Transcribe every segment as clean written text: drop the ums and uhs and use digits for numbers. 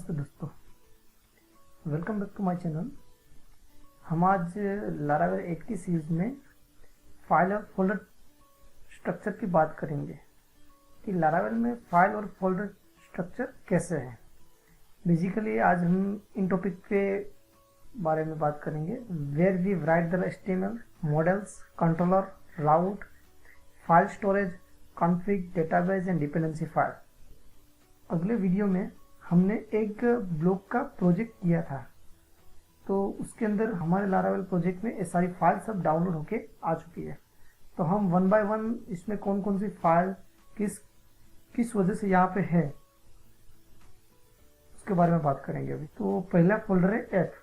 नमस्ते दोस्तों, welcome back to my channel. हम आज लारावेल 8 की सीरीज में फाइल और फोल्डर स्ट्रक्चर की बात करेंगे कि लारावेल में फाइल और फोल्डर स्ट्रक्चर कैसे है। बेसिकली आज हम इन टॉपिक के बारे में बात करेंगे, where we write the HTML, models, controller, route, file storage, config, database and dependency file. अगले वीडियो में हमने एक ब्लॉग का प्रोजेक्ट किया था, तो उसके अंदर हमारे लारावेल प्रोजेक्ट में ये सारी फाइल सब डाउनलोड होके आ चुकी है। तो हम वन बाय वन इसमें कौन कौन सी फाइल किस वजह से यहाँ पे है उसके बारे में बात करेंगे अभी। तो पहला फोल्डर है ऐप।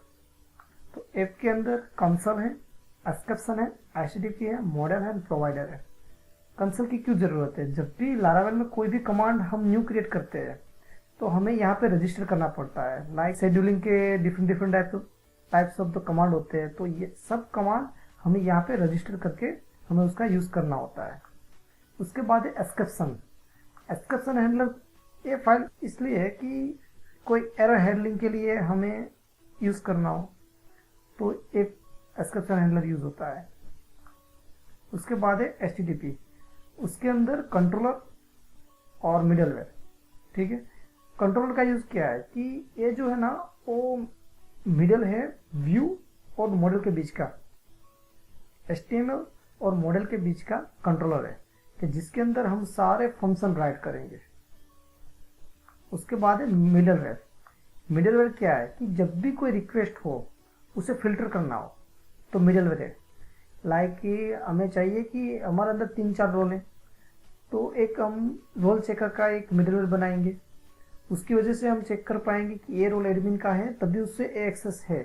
तो ऐप के अंदर कंसोल है, एस्क्रिप्शन है, HTTP है, मॉडल है, प्रोवाइडर है। कंसोल की क्यों जरूरत है? जब भी लारावेल में कोई भी कमांड हम न्यू क्रिएट करते हैं तो हमें यहाँ पे रजिस्टर करना पड़ता है। लाइक शेड्यूलिंग के different types of the command होते हैं, तो ये सब कमांड हमें यहाँ पे रजिस्टर करके हमें उसका यूज करना होता है। उसके बाद है एस्क्रिप्शन हैंडलर। ये फाइल इसलिए है कि कोई एरर हैंडलिंग के लिए हमें यूज करना हो तो एक एस्क्रिप्शन हैंडलर यूज होता है। उसके बाद है HTTP। उसके अंदर कंट्रोलर और मिडलवेयर। ठीक है, कंट्रोलर का यूज क्या है कि ये जो है ना वो मिडल है व्यू और मॉडल के बीच का, HTML और मॉडल के बीच का कंट्रोलर है कि जिसके अंदर हम सारे फंक्शन राइट करेंगे। उसके बाद है मिडलवेयर क्या है कि जब भी कोई रिक्वेस्ट हो उसे फिल्टर करना हो तो मिडलवेयर है। लाइक कि हमें चाहिए कि हमारे अंदर 3-4 रोल हैं, तो एक हम रोल चेकर का एक मिडलवेयर बनाएंगे। उसकी वजह से हम चेक कर पाएंगे कि ये रोल एडमिन का है तब भी उससे ए एक्सेस है,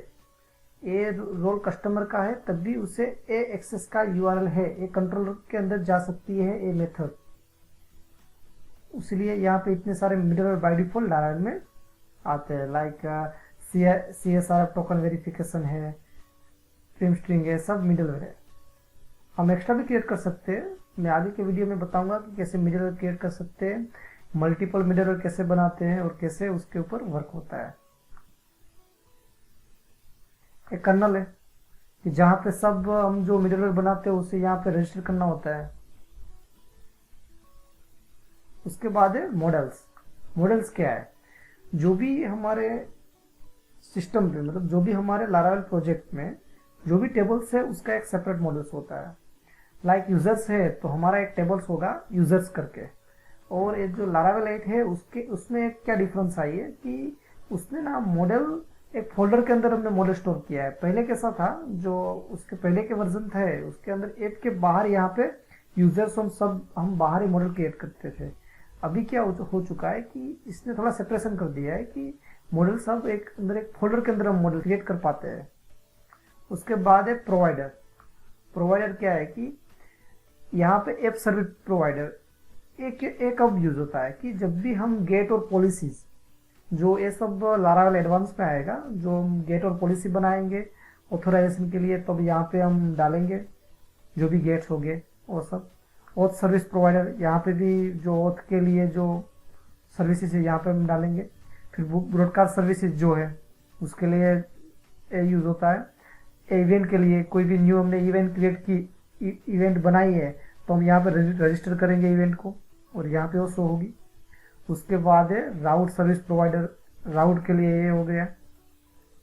ये रोल कस्टमर का है तब भी उससे ए एक्सेस का URL है, ये कंट्रोलर के अंदर जा सकती है ये मेथड। इसलिए यहाँ पे इतने सारे मिडलवेयर बाय डिफॉल्ट लारावेल में आते हैं। लाइक CSRF टोकन वेरिफिकेशन है, प्रिम स्ट्रिंग है, सब मिडलवेयर है। हम एक्स्ट्रा भी क्रिएट कर सकते हैं। मैं आगे के वीडियो में बताऊंगा कि कैसे मिडलवेयर क्रिएट कर सकते हैं, मल्टीपल मिडलवेयर कैसे बनाते हैं और कैसे उसके ऊपर वर्क होता है। एक कर्नल है कि जहां पे सब हम जो मिडलवेयर बनाते हैं उसे यहाँ पे रजिस्टर करना होता है। उसके बाद है मॉडल्स क्या है? जो भी हमारे सिस्टम पे, मतलब जो भी हमारे लारावेल प्रोजेक्ट में जो भी टेबल्स है उसका एक सेपरेट मॉडल्स होता है। लाइक यूजर्स है तो हमारा एक टेबल्स होगा यूजर्स करके। और एक जो लारावेल 8 है उसमें एक क्या डिफरेंस आई है कि उसने ना मॉडल एक फोल्डर के अंदर हमने मॉडल स्टोर किया है। पहले कैसा था, जो उसके पहले के वर्जन थे उसके अंदर ऐप के बाहर यहाँ पे यूजर्स हम बाहर ही मॉडल क्रिएट करते थे। अभी क्या हो चुका है कि इसने थोड़ा सेपरेशन कर दिया है कि मॉडल सब एक अंदर एक फोल्डर के अंदर हम मॉडल क्रिएट कर पाते हैं। उसके बाद है प्रोवाइडर क्या है कि यहाँ पे ऐप सर्विस प्रोवाइडर एक अब यूज होता है कि जब भी हम गेट और पॉलिसीज, जो ये सब लारावेल एडवांस में आएगा, जो हम गेट और पॉलिसी बनाएंगे ऑथोराइजेशन के लिए, तब यहाँ पे हम डालेंगे जो भी गेट्स हो गए वो सब। ऑथ सर्विस प्रोवाइडर, यहाँ पे भी जो ऑथ के लिए जो सर्विसेज है यहाँ पे हम डालेंगे। फिर ब्रॉडकास्ट सर्विसेज जो है उसके लिए यूज होता है। इवेंट के लिए कोई भी न्यू हमने इवेंट क्रिएट की, इवेंट बनाई है तो हम यहाँ पे रजिस्टर करेंगे इवेंट को और यहाँ पे वो शो होगी। उसके बाद है राउट सर्विस प्रोवाइडर, राउट के लिए ये हो गया,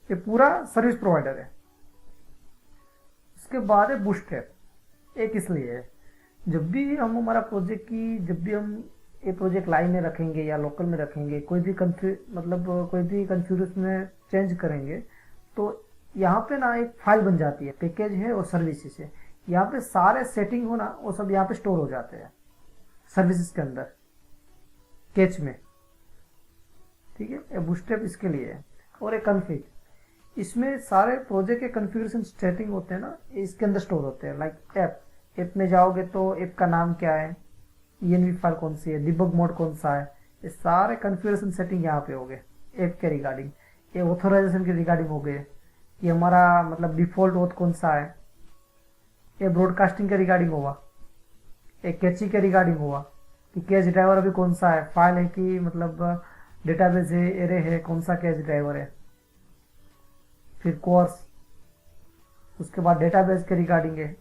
ये पूरा सर्विस प्रोवाइडर है। उसके बाद है बूटस्ट्रैप। एक इसलिए है जब भी हम हमारा प्रोजेक्ट की, जब भी हम ये प्रोजेक्ट लाइव में रखेंगे या लोकल में रखेंगे, कोई भी कन्फ्यूजन में चेंज करेंगे तो यहाँ पे ना एक फाइल बन जाती है, पैकेज है और सर्विसेज है। यहाँ पे सारे सेटिंग हो ना वो सब यहाँ पे स्टोर हो जाते हैं सर्विसेज के अंदर कैच में। ठीक है, बूटस्ट्रैप इसके लिए है। और एक कॉन्फ़िग, इसमें सारे प्रोजेक्ट के कॉन्फ़िगरेशन सेटिंग होते हैं ना, इसके अंदर स्टोर होते हैं। लाइक ऐप में जाओगे तो ऐप का नाम क्या है, ENV फाइल कौन सी है, डिबग मोड कौन सा है, ये सारे कॉन्फ़िगरेशन सेटिंग यहाँ पे हो गए ऐप के रिगार्डिंग। ये ऑथोराइजेशन के रिगार्डिंग हो गए कि हमारा मतलब डिफॉल्ट ऑथ कौन सा है। ये ब्रॉडकास्टिंग के रिगार्डिंग होगा, एक कैची के रिगार्डिंग होगा कि कैच ड्राइवर अभी कौन सा है, फाइल है कि मतलब डेटाबेस है, एरे है, कौन सा कैच ड्राइवर है, फिर कोर्स, उसके बाद डेटाबेस के रिगार्डिंग है,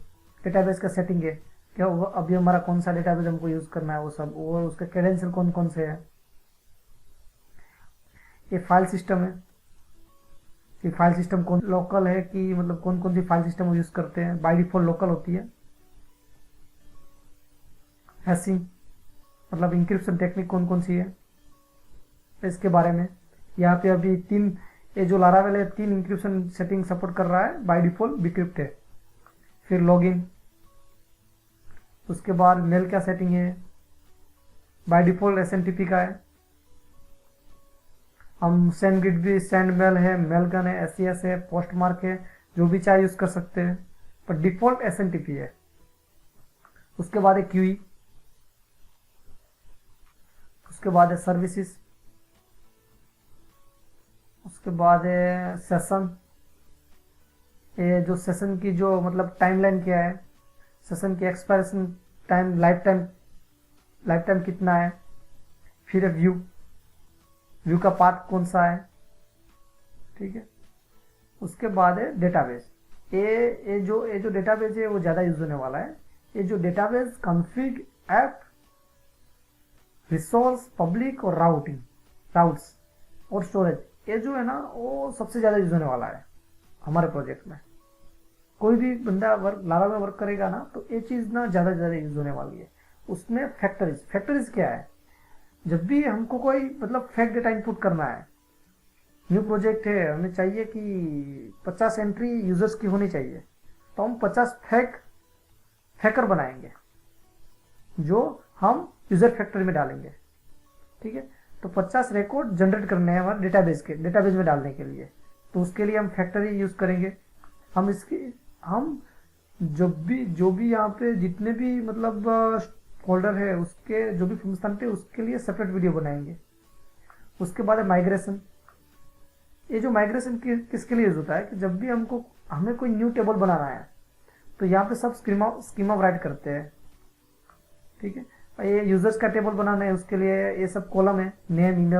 डेटाबेस का सेटिंग है, क्या अभी हमारा कौन सा डेटाबेस हमको यूज करना है वो सब, और उसके क्रेडेंशियल कौन कौन से है। ये फाइल सिस्टम है कि फाइल सिस्टम कौन लोकल है कि मतलब कौन कौन सी फाइल सिस्टम यूज करते हैं, बाय डिफॉल्ट लोकल होती है। हैशिंग मतलब इंक्रिप्शन टेक्निक कौन कौन सी है इसके बारे में। यहाँ पे अभी तीन, ये जो लारावेल है 3 इंक्रिप्शन सेटिंग सपोर्ट कर रहा है, बाय डिफॉल्ट बिक्रिप्ट है। फिर लॉगिन, उसके बाद मेल क्या सेटिंग है, बाय डिफॉल्ट एसएमटीपी का है। हम सेंड गिट भी, सेंड मेल है, मेल गन है, एसईएस है, पोस्ट मार्क है, जो भी चाहे यूज कर सकते हैं, पर डिफॉल्ट एसएमटीपी है। उसके बाद है क्यूई, उसके बाद है सर्विसेज, उसके बाद है सेशन। ये जो सेशन की जो मतलब टाइमलाइन क्या है, सेशन की एक्सपायरेशन टाइम, लाइफ टाइम कितना है। फिर है व्यू का पाथ कौन सा है, ठीक है। उसके बाद है डेटाबेस। ये जो डेटाबेस है वो ज़्यादा यूज होने वाला है। ये जो database config, app, resource, public और राउट्स और स्टोरेज, ये जो है ना वो सबसे ज़्यादा यूज होने वाला है हमारे प्रोजेक्ट में। कोई भी बंदा लारा में वर्क करेगा ना तो ये चीज़ ना ज़्यादा यूज होने वाली है। उसमें फैक्टरीज क्या है, जब भी हमको कोई मतलब फेक डेटा इनपुट करना है, न्यू प्रोजेक्ट है, हमें चाहिए कि 50 एंट्री यूजर्स की होनी चाहिए, तो हम 50 फैकर बनाएंगे जो हम यूजर फैक्टरी में डालेंगे, ठीक है। तो 50 रिकॉर्ड जनरेट करने हैं हमारे डेटाबेस में डालने के लिए, तो उसके लिए हम फैक्टरी यूज करेंगे। हम जो भी यहाँ पे जितने भी मतलब फोल्डर है उसके जो भी फंक्शन थे उसके लिए सेपरेट वीडियो बनाएंगे। उसके बाद है माइग्रेशन। ये जो माइग्रेशन किसके लिए यूज होता है कि जब भी हमें कोई न्यू टेबल बनाना है तो यहाँ पे सब स्कीमा राइट करते हैं, ठीक है। ये यूजर्स का टेबल बनाना है, उसके लिए ये सब कॉलम है, नेम,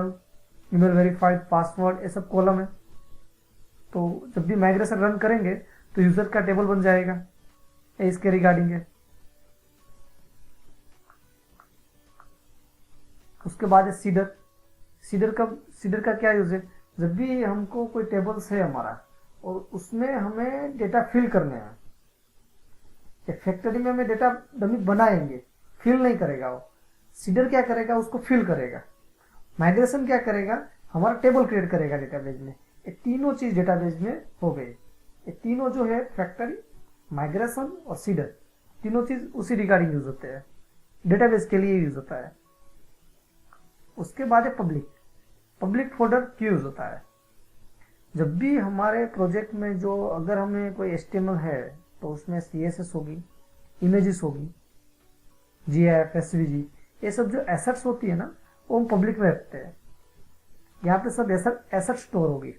ईमेल वेरीफाइड, पासवर्ड, ये सब कॉलम है। तो जब भी माइग्रेशन रन करेंगे तो यूजर का टेबल बन जाएगा, ये इसके रिगार्डिंग है। उसके बाद है सीडर का क्या यूज है, जब भी हमको कोई टेबल्स है हमारा और उसमें हमें डेटा फिल करने हैं, फैक्टरी में हमें डेटा डमी बनाएंगे, फिल नहीं करेगा वो, सीडर क्या करेगा उसको फिल करेगा। माइग्रेशन क्या करेगा, हमारा टेबल क्रिएट करेगा डेटाबेस में। ये तीनों चीज डेटाबेस में हो गई। ये तीनों जो है फैक्टरी, माइग्रेशन और सीडर, तीनों चीज उसी रिगार्डिंग यूज होते हैं, डेटाबेस के लिए यूज होता है। उसके बाद है पब्लिक फोल्डर क्यों यूज होता है, जब भी हमारे प्रोजेक्ट में जो अगर हमें कोई HTML है तो उसमें CSS होगी, इमेजेस होगी, GIF, SVG, ये सब जो एसेट्स होती है ना वो हम पब्लिक में रखते हैं। यहाँ पे सब एसेट स्टोर होगी,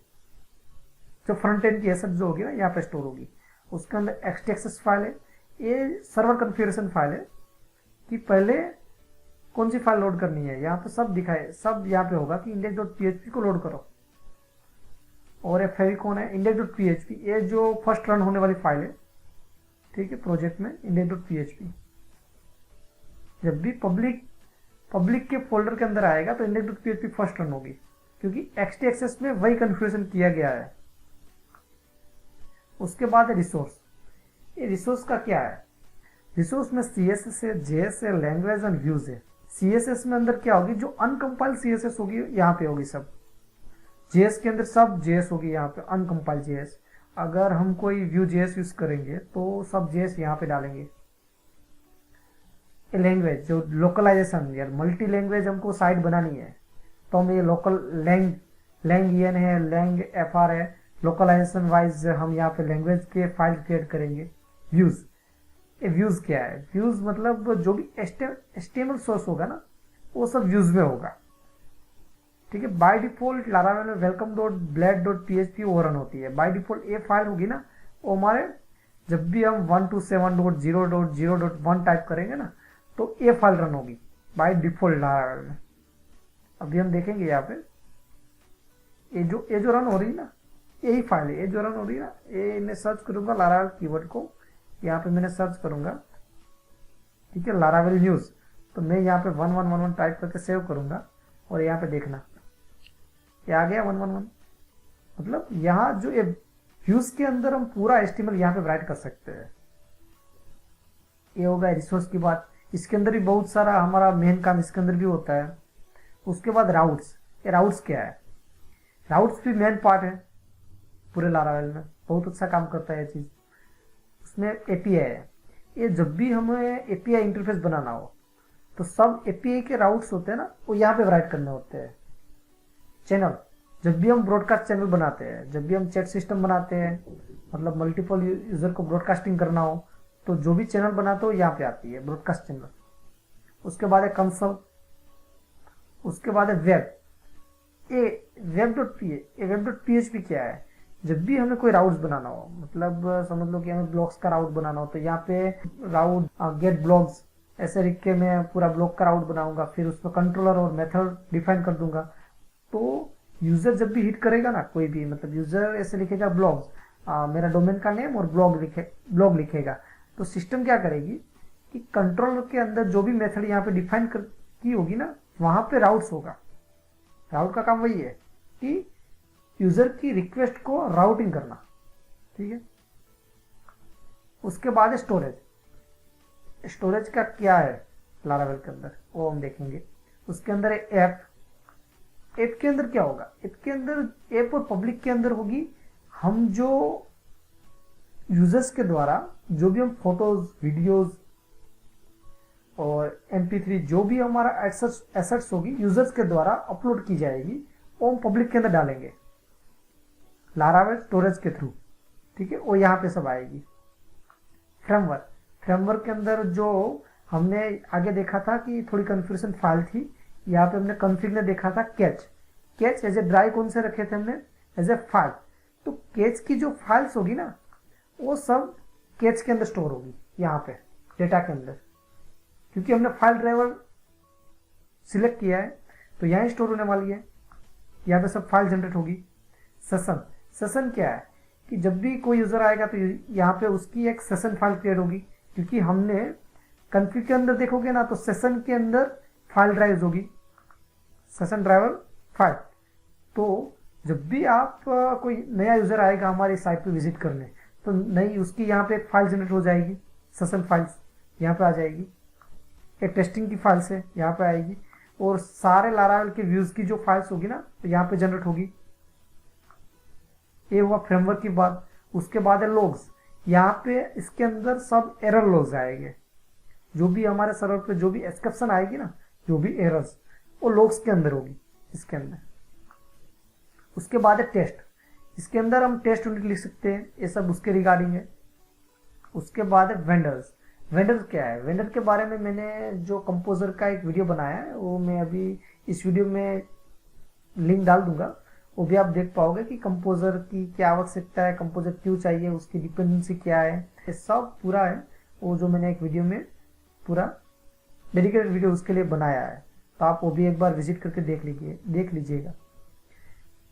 जो फ्रंट एंड की एसेट जो होगी ना यहाँ पे स्टोर होगी। उसके अंदर XTXS फाइल है, ये सर्वर कॉन्फ़िगरेशन फाइल है कि पहले कौन सी फाइल लोड करनी है, यहाँ पे सब दिखाए, सब यहाँ पे होगा कि index.php को लोड करो। और ये फेविकॉन है index.php, ये जो फर्स्ट रन होने वाली फाइल है, ठीक है, प्रोजेक्ट में index.php। जब भी पब्लिक के फोल्डर के अंदर आएगा तो index.php फर्स्ट रन होगी, क्योंकि XTXS में वही कन्फिग्रेशन किया गया है। उसके बाद है रिसोर्स। ये रिसोर्स का क्या है, रिसोर्स में CSS है, JS है, लैंग्वेज एंड व्यूज है। CSS में अंदर क्या होगी, जो अनकंपाइल्ड CSS होगी यहाँ पे होगी सब। JS के अंदर सब JS होगी यहाँ पे, अनकंपाइल्ड JS। अगर हम कोई व्यू JS यूज करेंगे तो सब JS यहाँ पे डालेंगे। लैंग्वेज जो लोकलाइजेशन, यार मल्टी लैंग्वेज हमको साइट बनानी है तो हम ये लोकल लैंग है, लैंग FR है, लोकलाइजेशन वाइज हम यहाँ पे लैंग्वेज के फाइल क्रिएट करेंगे। व्यूज क्या है, व्यूज मतलब जो भी HTML सोर्स होगा ना वो सब व्यूज में होगा, ठीक है। बाय डिफॉल्ट लारावेल में welcome.blade.php वो रन होती है, बाय डिफॉल्ट ये फाइल होगी ना वो हमारे, जब भी हम 127.0.0.1 टाइप करेंगे ना तो ये फाइल रन होगी बाय डिफॉल्ट लारावेल में। अभी हम देखेंगे यहाँ पे ये जो रन हो रही है ना, यही फाइल है, ये जो रन हो रही है ना, ये मैं सर्च करूंगा लारावेल कीवर्ड को, यहाँ पे मैंने सर्च करूंगा, ठीक है, लारावेल न्यूज, तो मैं यहाँ पे 1111 टाइप करके सेव करूंगा और यहाँ पे देखना ये आ गया 111। मतलब यहाँ जो ये व्यूज के अंदर हम पूरा HTML यहाँ पे राइट कर सकते हैं। ये होगा रिसोर्स की बात। इसके अंदर भी बहुत सारा हमारा मेन काम इसके अंदर भी होता है। उसके बाद राउट्स, ये राउट्स क्या है, राउट्स भी मेन पार्ट है पूरे लारावेल में, बहुत अच्छा काम करता है ये चीज। उसमें एपीआई है, ये जब भी हमें एपीआई इंटरफेस बनाना हो तो सब एपीआई के राउट्स होते हैं ना, वो यहाँ पे राइट करने होते हैं। चैनल, जब भी हम ब्रॉडकास्ट चैनल बनाते हैं, जब भी हम चैट सिस्टम बनाते हैं, मतलब मल्टीपल यूजर को ब्रॉडकास्टिंग करना हो, तो जो भी चैनल बनाते हो यहाँ पे आती है ब्रॉडकास्ट चैनल। उसके बाद है कंसोल, उसके बाद है वेब, ये web.php क्या है, जब भी हमें कोई राउट्स बनाना हो, मतलब समझ लो कि हमें ब्लॉग्स का राउट बनाना हो, तो यहाँ पे राउट गेट ब्लॉग्स ऐसे लिख के मैं पूरा ब्लॉग का राउट बनाऊंगा, फिर उसमें कंट्रोलर और मेथड डिफाइन कर दूंगा। तो यूजर जब भी हिट करेगा ना, कोई भी, मतलब यूजर ऐसे लिखेगा ब्लॉग्स, मेरा डोमेन का नेम और ब्लॉग लिखेगा, तो सिस्टम क्या करेगी कि कंट्रोलर के अंदर जो भी मेथड यहाँ पे डिफाइन की होगी ना, वहां पे राउट्स होगा। राउट का काम वही है कि यूजर की रिक्वेस्ट को राउटिंग करना, ठीक है। उसके बाद है स्टोरेज। स्टोरेज का क्या है लारावेल के अंदर, वो हम देखेंगे। उसके अंदर है ऐप। ऐप के अंदर क्या होगा, ऐप के अंदर, ऐप और पब्लिक के अंदर होगी हम जो यूजर्स के द्वारा जो भी हम फोटोज, वीडियोज और MP3 जो भी हमारा एसेट्स होगी यूजर्स के द्वारा अपलोड की जाएगी, वो हम पब्लिक के अंदर डालेंगे लारावेल स्टोरेज के थ्रू, ठीक है। वो यहाँ पे सब आएगी। फ्रेमवर्क के अंदर जो हमने आगे देखा था कि थोड़ी कंफ्यूजन फाइल थी, यहाँ पे हमने कॉन्फ़िग ने देखा था कैच एज ए ड्राइव कौन से रखे थे हमने, एज ए फाइल। तो कैच की जो फाइल्स होगी ना, वो सब कैच के अंदर स्टोर होगी यहाँ पे डेटा के अंदर, क्योंकि हमने फाइल ड्राइवर सिलेक्ट किया है तो यहाँ स्टोर होने वाली है। यहाँ पे सब फाइल जनरेट होगी। सेशन क्या है कि जब भी कोई यूजर आएगा तो यहाँ पे उसकी एक सेशन फाइल क्रिएट होगी, क्योंकि हमने कॉन्फ़िग के अंदर देखोगे ना तो सेशन के अंदर फाइल ड्राइव होगी, सेशन ड्राइवर फाइल। तो जब भी आप कोई नया यूजर आएगा हमारी साइट पे विजिट करने, तो नई उसकी यहाँ पे एक फाइल जनरेट हो जाएगी, सेशन फाइल्स यहाँ पे आ जाएगी। एक टेस्टिंग की फाइल्स है यहाँ पे आएगी, और सारे लारावेल के व्यूज की जो फाइल्स होगी ना तो यहाँ पे जनरेट होगी। ये हुआ फ्रेमवर्क की बात। उसके बाद है लॉग्स। यहाँ पे इसके अंदर सब एरर लॉग्स आएंगे, जो भी हमारे सर्वर पे जो भी एक्सेप्शन आएगी ना, जो भी एरर्स, वो लॉग्स के अंदर होगी इसके अंदर। उसके बाद है टेस्ट। इसके अंदर हम टेस्ट यूनिट लिख सकते हैं, ये सब उसके रिगार्डिंग है। उसके बाद है वेंडर्स। वेंडर क्या है, वेंडर के बारे में मैंने जो कंपोजर का एक वीडियो बनाया है, वो मैं अभी इस वीडियो में लिंक डाल दूंगा, वो भी आप देख पाओगे कि कंपोजर की क्या आवश्यकता है, कंपोजर क्यों चाहिए, उसकी डिपेंडेंसी क्या है, ये सब पूरा है वो जो मैंने एक वीडियो में पूरा डेडिकेटेड वीडियो उसके लिए बनाया है, तो आप वो भी एक बार विजिट करके देख लीजिएगा।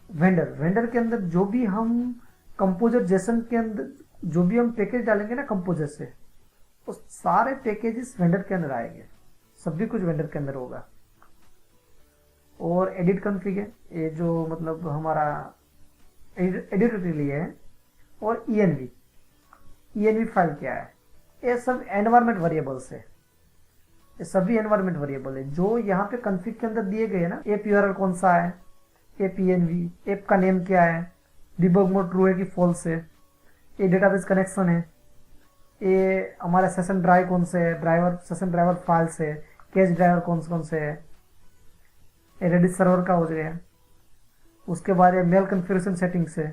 वेंडर के अंदर जो भी हम कंपोजर जेसन के अंदर जो भी हम पैकेज डालेंगे ना कंपोजर से, वो सारे पैकेजेस वेंडर के अंदर आएंगे, सभी कुछ वेंडर के अंदर होगा। और एडिट कॉन्फ़िग है, ये जो मतलब हमारा एडिटर के लिए है। और env फाइल क्या है, ये सब एनवायरमेंट वेरिएबल्स है, ये सभी एनवायरमेंट वेरिएबल है जो यहाँ पे कॉन्फ़िग के अंदर दिए गए ना। ऐप यूआरएल कौन सा है, ऐप env, ऐप का नेम क्या है, डिबग मोड ट्रू है कि फॉल्स है, ये डेटाबेस कनेक्शन है, ये हमारा सेशन ड्राइव कौन से है, ड्राइवर सेशन ड्राइवर फाइल्स है, कैच ड्राइवर कौन से है, ये रेडिट सर्वर का हो गया। उसके बाद ये मेल कॉन्फ़िगरेशन सेटिंग्स है,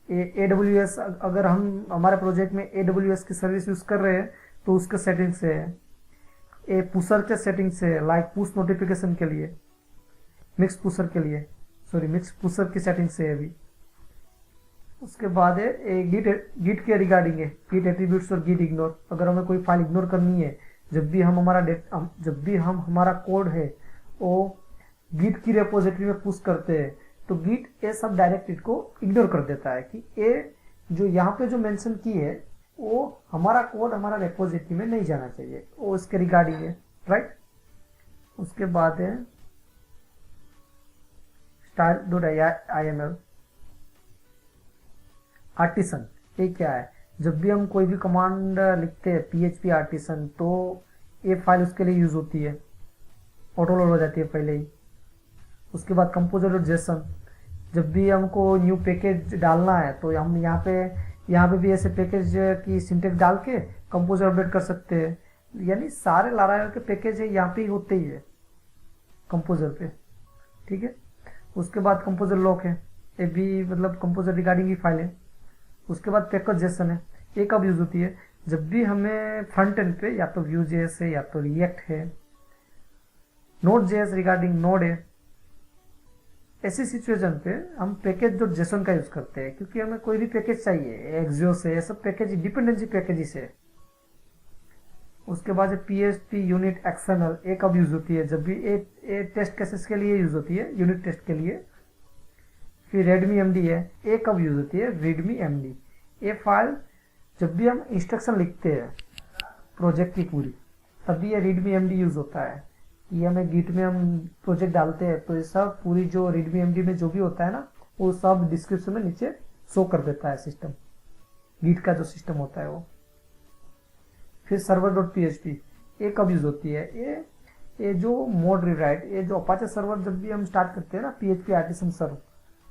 ये AWS, अगर हम हमारे प्रोजेक्ट में AWS की सर्विस यूज कर रहे हैं तो उसके सेटिंग्स है। ये पुशर के सेटिंग्स है, लाइक पुश नोटिफिकेशन के लिए, मिक्स पुशर की सेटिंग्स है अभी। उसके बाद है गिट के रिगार्डिंग है, गिट एट्रीब्यूट्स और गिट इग्नोर। अगर हमें कोई फाइल इग्नोर करनी है, जब भी हम हमारा कोड है वो गिट की रेपोजिटरी में पुश करते हैं, तो गिट ये सब डायरेक्टरी को इग्नोर कर देता है कि ये जो यहाँ पे जो मेंशन की है वो हमारा कोड हमारा रेपोजिटरी में नहीं जाना चाहिए, वो इसके रिगार्डिंग है, राइट। उसके बाद है style.iml आर्टिसन। ये क्या है, जब भी हम कोई भी कमांड लिखते हैं php आर्टिसन तो ये फाइल उसके लिए यूज होती है, ऑटो लोड हो जाती है पहले ही। उसके बाद composer.json, जब भी हमको न्यू पैकेज डालना है तो हम यहाँ पे भी ऐसे पैकेज की सिंटेक्स डाल के कंपोजर अपडेट कर सकते हैं। यानी सारे लारावेल के पैकेज है यहाँ पे ही होते ही है कंपोजर पे, ठीक है। उसके बाद कंपोजर लॉक है, ये भी मतलब कंपोजर रिगार्डिंग की फाइल है। उसके बाद पैकेज जेसन है, ये कब यूज होती है, जब भी हमें फ्रंट एंड पे या तो Vue.js है या तो रिएक्ट है, Node.js रिगार्डिंग नोड है, ऐसी सिचुएशन पे हम पैकेज डॉट जेसन का यूज करते हैं, क्योंकि हमें कोई भी पैकेज चाहिए, एक्सियोस है, ये सब पैकेज डिपेंडेंसी पैकेजेस है। उसके बाद PHP यूनिट XML, ये कब यूज होती है, जब भी ये टेस्ट केसेस के लिए यूज होती है, यूनिट टेस्ट के लिए। फिर readme md है, ये कब यूज होती है, readme md, ये फाइल जब भी हम इंस्ट्रक्शन लिखते हैं प्रोजेक्ट की पूरी, तभी ये readme md यूज होता है। ये हमें गिट में हम प्रोजेक्ट डालते हैं तो ये सब पूरी जो readme md में जो भी होता है ना, वो सब डिस्क्रिप्शन में नीचे शो कर देता है सिस्टम, गिट का जो सिस्टम होता है वो। फिर server.php, ये कब यूज होती है, ये जो मोड रिराइट, ये जो अपाचे सर्वर जब भी हम स्टार्ट करते हैं ना php आर्टिसन सर्व,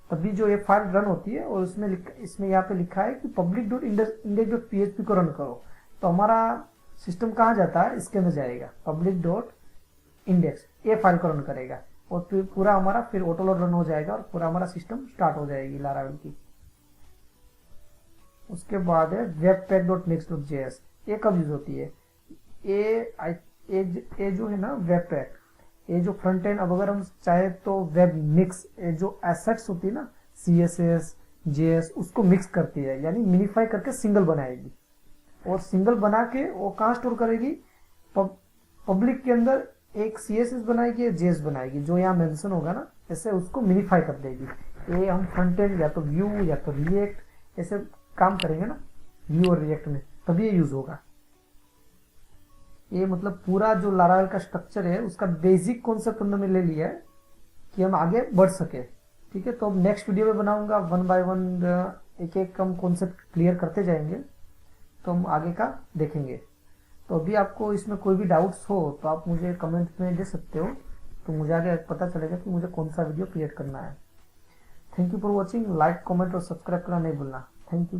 तभी जो ये फाइल रन होती है और इसमें यहाँ पे लिखा है कि public.index.php को रन करो, तो हमारा सिस्टम कहाँ जाता है, इसके में जाएगा public.index, ये फाइल को रन करेगा और फिर पूरा हमारा फिर ऑटोलोड रन हो जाएगा और पूरा हमारा सिस्टम स्टार्ट हो जाएगी लारावेल की। उसके बाद है webpack.next.js, ये कब यूज होती है, ये जो है ना वेबपैक, ये जो फ्रंट एंड, अब अगर हम चाहे तो वेब मिक्स, ये जो एसेट्स होती है ना CSS JS, उसको मिक्स करती है, यानी मिनिफाई करके सिंगल बनाएगी और सिंगल बना के वो कहाँ स्टोर करेगी, पब्लिक के अंदर एक CSS बनाएगी, JS बनाएगी, जो यहाँ मेंशन होगा ना ऐसे उसको मिनिफाई कर देगी। ये हम फ्रंट एंड या तो व्यू या तो रिएक्ट ऐसे काम करेंगे ना, व्यू और रिएक्ट में, तभी ये यूज होगा। ये मतलब पूरा जो लारावेल का स्ट्रक्चर है उसका बेसिक कॉन्सेप्ट हमने ले लिया है कि हम आगे बढ़ सके, ठीक है। तो अब नेक्स्ट वीडियो में बनाऊंगा 1 बाय 1 एक एक हम कॉन्सेप्ट क्लियर करते जाएंगे, तो हम आगे का देखेंगे। तो अभी आपको इसमें कोई भी डाउट्स हो तो आप मुझे कमेंट में दे सकते हो, तो मुझे आगे पता चलेगा कि मुझे कौन सा वीडियो क्रिएट करना है। Thank you for watching, like comment और सब्सक्राइब करना नहीं भूलना। Thank you.